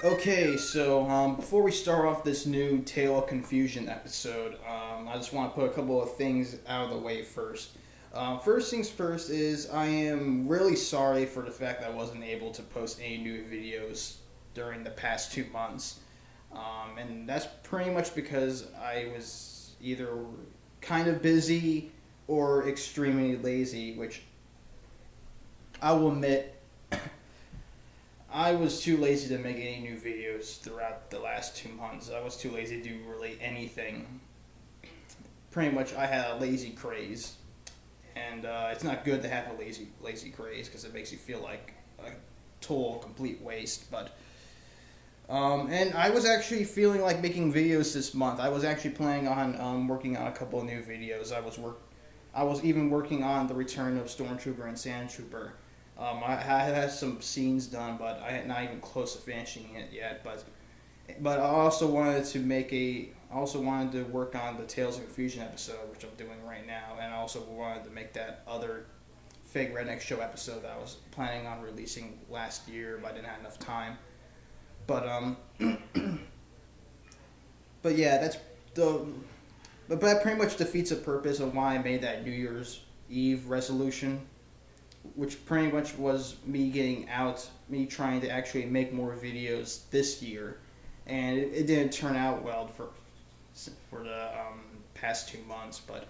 Okay, so before we start off this new Tale of Confusion episode, I just want to put a couple of things out of the way first. First things first is I am really sorry for the fact that I wasn't able to post any new videos during the past 2 months. And that's pretty much because I was either kind of busy or extremely lazy, which I will admit I was too lazy to make any new videos throughout the last 2 months. I was too lazy to do really anything. Pretty much, I had a lazy craze, and it's not good to have a lazy craze because it makes you feel like a total complete waste. But and I was actually feeling like making videos this month. I was actually planning on working on a couple of new videos. I was even working on the return of Stormtrooper and Sandtrooper. I had some scenes done, but I had not even close to finishing it yet. But I also wanted to I also wanted to work on the Tales of Confusion episode, which I'm doing right now, and I also wanted to make that other Fake Redneck Show episode that I was planning on releasing last year, but I didn't have enough time. But but yeah, but that pretty much defeats the purpose of why I made that New Year's Eve resolution, which pretty much was me trying to actually make more videos this year, and it didn't turn out well for the past 2 months, but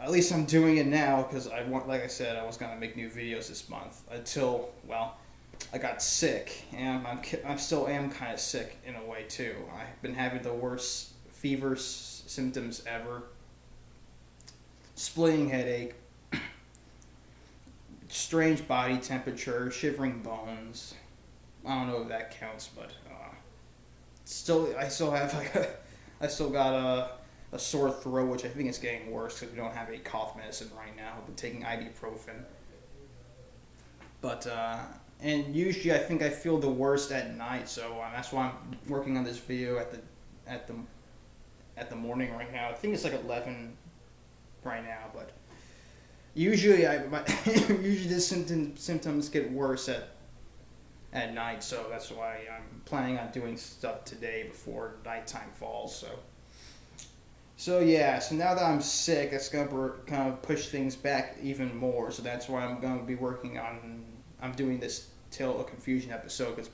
at least I'm doing it now because like I said, I was gonna make new videos this month until I got sick, and I still am kind of sick in a way too. I've been having the worst fever symptoms ever, splitting headache, strange body temperature, shivering bones. I don't know if that counts, but I still got a sore throat, which I think is getting worse because we don't have any cough medicine right now. I've been taking ibuprofen, but and usually I think I feel the worst at night, so that's why I'm working on this video at the at the morning right now. I think it's like 11 right now, but usually usually the symptoms get worse at night, so that's why I'm planning on doing stuff today before nighttime falls. So yeah, so now that I'm sick, that's gonna kind of push things back even more. So that's why I'm gonna be I'm doing this Tale of Confusion episode because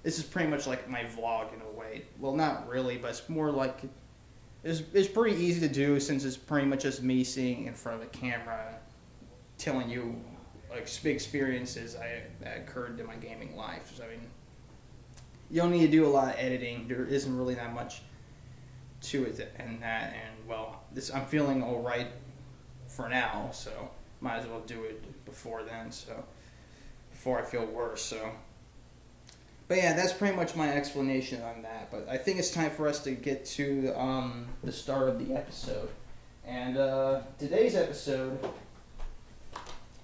this is pretty much like my vlog in a way. Well, not really, but it's more like it's pretty easy to do since it's pretty much just me sitting in front of a camera, telling you like experiences that occurred in my gaming life. So I mean, you don't need to do a lot of editing. There isn't really that much to it and that. And well, I'm feeling all right for now, so might as well do it before then. So before I feel worse. So. But yeah, that's pretty much my explanation on that. But I think it's time for us to get to the start of the episode. And today's episode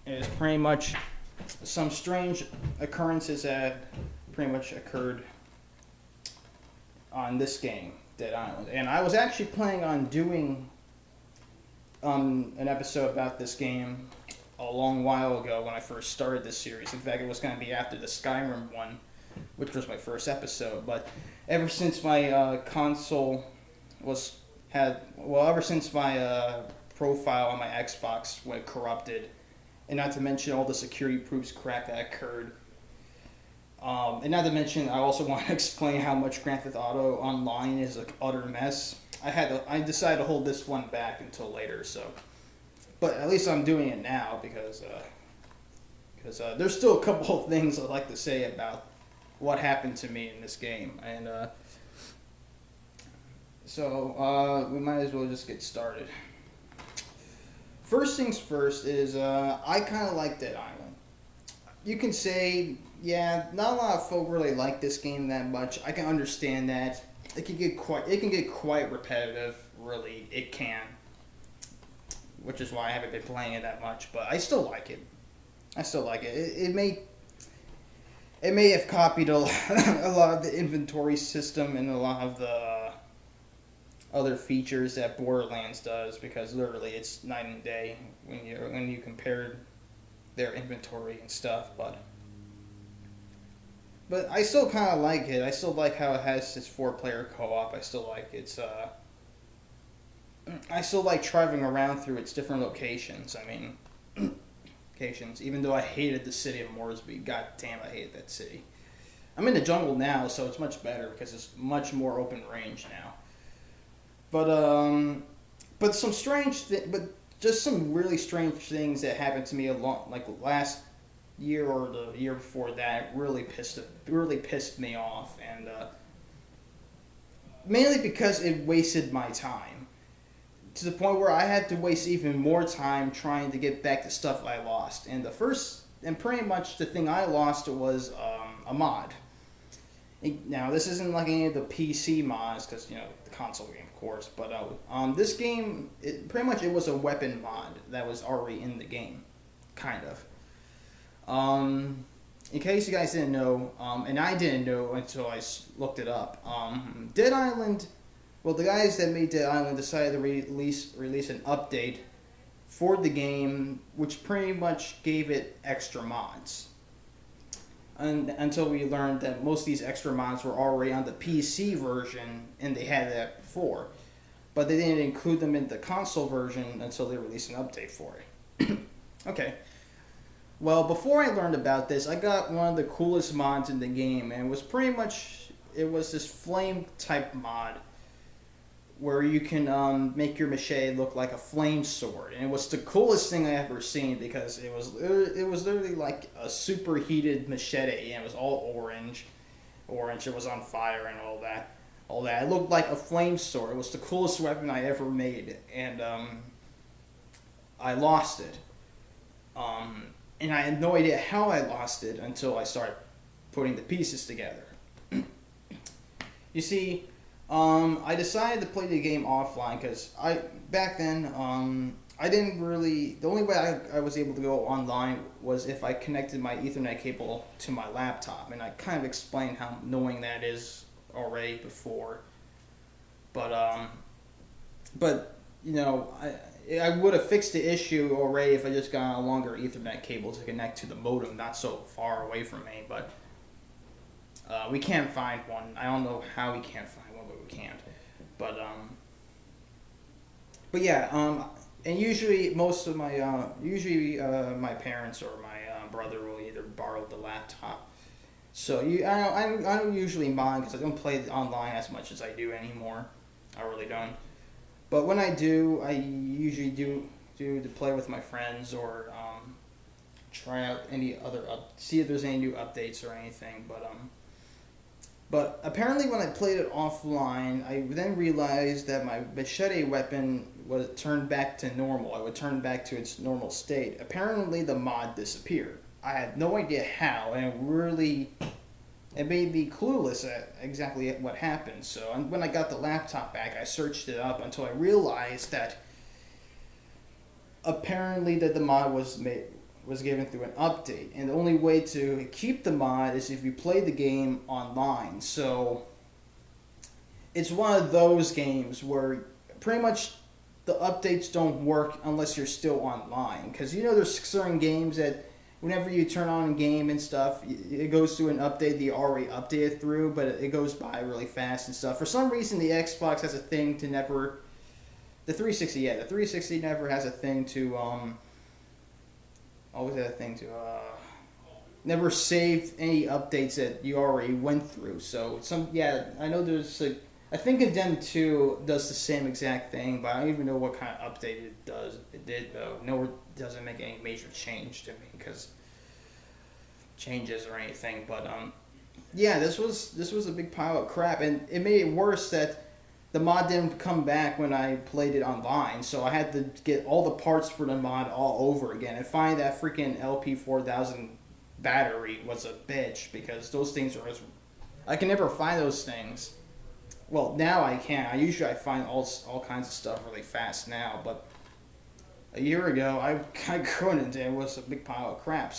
is pretty much some strange occurrences that pretty much occurred on this game, Dead Island. And I was actually planning on doing an episode about this game a long while ago when I first started this series. In fact, it was going to be after the Skyrim one, which was my first episode. But ever since my ever since my profile on my Xbox went corrupted, and not to mention all the security proofs crack that occurred, and not to mention I also want to explain how much Grand Theft Auto Online is an utter mess. I decided to hold this one back until later. So, but at least I'm doing it now because there's still a couple of things I'd like to say about what happened to me in this game, and so we might as well just get started. First things first is I kind of like Dead Island. You can say, yeah, not a lot of folk really like this game that much. I can understand that. It can get quite repetitive. Really, it can, which is why I haven't been playing it that much. But I still like it. It may have copied a lot of the inventory system and a lot of the other features that Borderlands does, because literally it's night and day when you compare their inventory and stuff. but I still kind of like it. I still like how it has its 4-player co-op. I still like its I still like traveling around through its different locations. I mean, locations. Even though I hated the city of Moresby, god damn, I hated that city. I'm in the jungle now, so it's much better because it's much more open range now. But some but just some really strange things that happened to me like last year or the year before that really pissed me off, and mainly because it wasted my time to the point where I had to waste even more time trying to get back the stuff I lost. And pretty much the thing I lost was a mod. Now, this isn't like any of the PC mods, because, the console game, of course, but this game, pretty much it was a weapon mod that was already in the game, kind of. In case you guys didn't know, and I didn't know until I looked it up, Dead Island, well, the guys that made Dead Island decided to release an update for the game, which pretty much gave it extra mods. And until we learned that most of these extra mods were already on the PC version, and they had that before. But they didn't include them in the console version until they released an update for it. Okay. Well, before I learned about this, I got one of the coolest mods in the game, and it was this flame type mod where you can make your machete look like a flame sword, and it was the coolest thing I ever seen because it was literally like a superheated machete, and it was all orange. It was on fire and all that. It looked like a flame sword. It was the coolest weapon I ever made, and I lost it. And I had no idea how I lost it until I started putting the pieces together. You see, I decided to play the game offline because back then I didn't really. The only way I was able to go online was if I connected my Ethernet cable to my laptop, and I kind of explained how annoying that is already before. But I would have fixed the issue already if I just got a longer Ethernet cable to connect to the modem, not so far away from me. But we can't find one. I don't know how we can't find one, but we can't. But yeah. And usually my parents or my brother will either borrow the laptop. So I don't usually mind because I don't play online as much as I do anymore. I really don't. But when I do, I usually do to play with my friends or try out see if there's any new updates or anything. But apparently when I played it offline, I then realized that my machete weapon was turned back to normal. I would turn back to its normal state. Apparently the mod disappeared. I had no idea how, and it made me clueless at exactly what happened. So when I got the laptop back, I searched it up until I realized that apparently that the mod was given through an update, and the only way to keep the mod is if you play the game online. So it's one of those games where pretty much the updates don't work unless you're still online, because there's certain games that whenever you turn on a game and stuff, it goes through an update that you already updated through, but it goes by really fast and stuff. For some reason, the Xbox has a thing to never. The 360, yeah, the 360 never has a thing to always had a thing to never save any updates that you already went through. So I know there's I think Condemned 2 does the same exact thing, but I don't even know what kind of update it does. It did though. No, it doesn't make any major change to me because changes or anything. But yeah, this was a big pile of crap, and it made it worse that the mod didn't come back when I played it online, so I had to get all the parts for the mod all over again. And find that freaking LP4000 battery was a bitch, because those things I can never find those things. Well, now I can. I find all kinds of stuff really fast now, but a year ago I couldn't. It was a big pile of crap.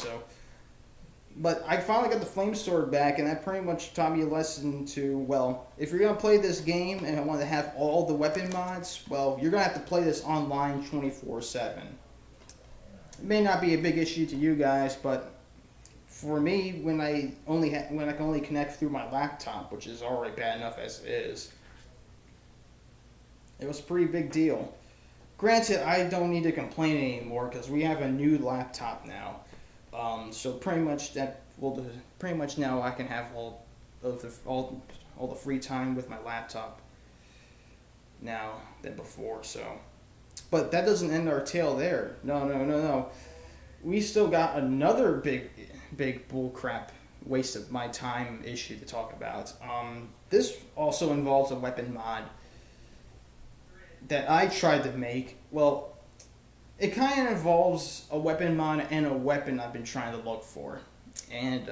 But I finally got the flame sword back, and that pretty much taught me a lesson to, well, if you're going to play this game and I want to have all the weapon mods, well, you're going to have to play this online 24/7. It may not be a big issue to you guys, but for me, when I can only connect through my laptop, which is already bad enough as it is, it was a pretty big deal. Granted, I don't need to complain anymore because we have a new laptop now. So pretty much now I can have all the free time with my laptop now than before. So, but that doesn't end our tale there. No, no, no, no. We still got another big bullcrap waste of my time issue to talk about. This also involves a weapon mod that I tried to make. Well, it kind of involves a weapon mod and a weapon I've been trying to look for, and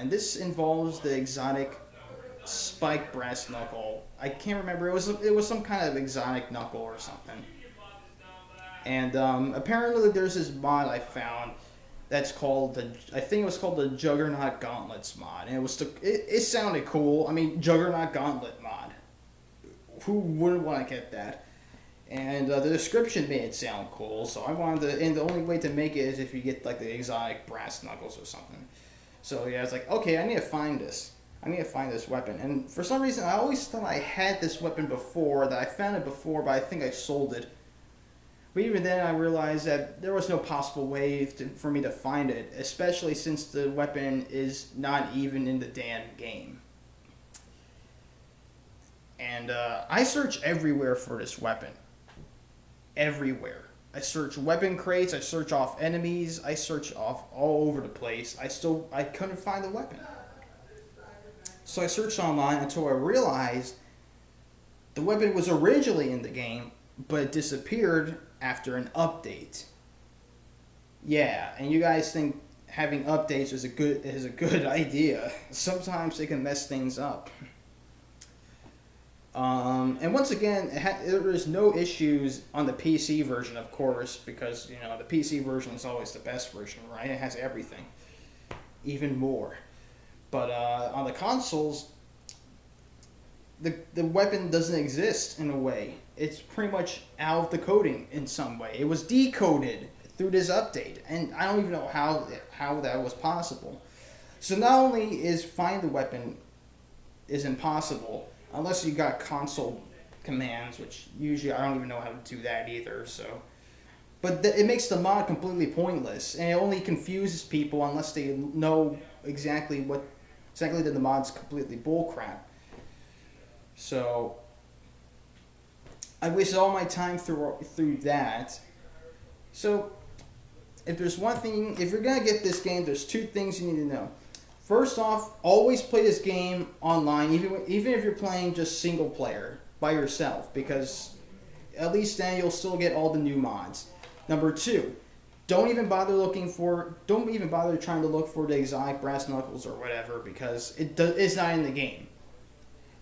this involves the exotic spike brass knuckle. I can't remember. It was some kind of exotic knuckle or something. And apparently there's this mod I found that's called I think it was called the Juggernaut Gauntlets mod, and it sounded cool. I mean, Juggernaut Gauntlet mod. Who wouldn't want to get that? And the description made it sound cool, so I wanted to. And the only way to make it is if you get like the exotic brass knuckles or something. So yeah, I was like, okay, I need to find this. I need to find this weapon. And for some reason, I always thought I had this weapon before. That I found it before, but I think I sold it. But even then, I realized that there was no possible way for me to find it, especially since the weapon is not even in the damn game. And I search everywhere for this weapon. Everywhere. I search weapon crates, I search off enemies, I search off all over the place. I couldn't find the weapon. So I searched online until I realized the weapon was originally in the game, but it disappeared after an update. Yeah, and you guys think having updates is a good idea. Sometimes they can mess things up. And once again, there is no issues on the PC version, of course, because the PC version is always the best version, right? It has everything, even more. But on the consoles, the weapon doesn't exist in a way. It's pretty much out of the coding in some way. It was decoded through this update, and I don't even know how that was possible. So not only is find the weapon is impossible, unless you got console commands, which usually I don't even know how to do that either. So, but it makes the mod completely pointless, and it only confuses people unless they know exactly that the mod's completely bullcrap. So, I wasted all my time through that. So, if you're gonna get this game, there's two things you need to know. First off, always play this game online, even if you're playing just single player by yourself, because at least then you'll still get all the new mods. Number two, don't even bother trying to look for the exotic brass knuckles or whatever, because it's not in the game.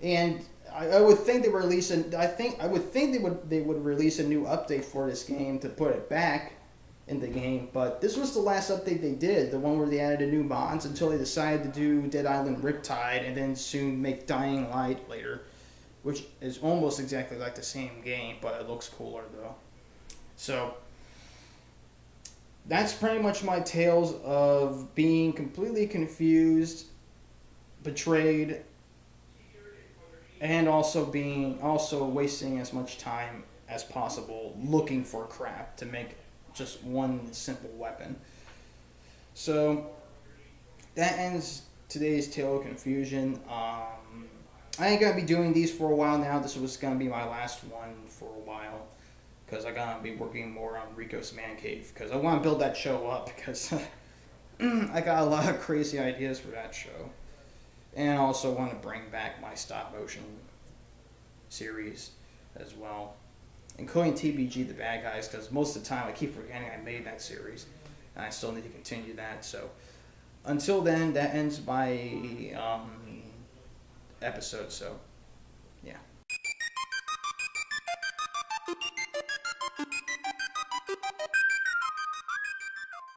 And I would think they would release they would release a new update for this game to put it back in the game, but this was the last update they did, the one where they added the new mods, until they decided to do Dead Island Riptide and then soon make Dying Light later, which is almost exactly like the same game, but it looks cooler though. So that's pretty much my tales of being completely confused, betrayed, and also wasting as much time as possible looking for crap to make just one simple weapon. So that ends today's tale of confusion. I ain't gonna be doing these for a while now. This was gonna be my last one for a while, because I gotta be working more on Rico's Man Cave, because I want to build that show up, because I got a lot of crazy ideas for that show, and I also want to bring back my stop motion series as well, including TBG The Bad Guys, because most of the time I keep forgetting I made that series, and I still need to continue that. So until then, that ends my episode. So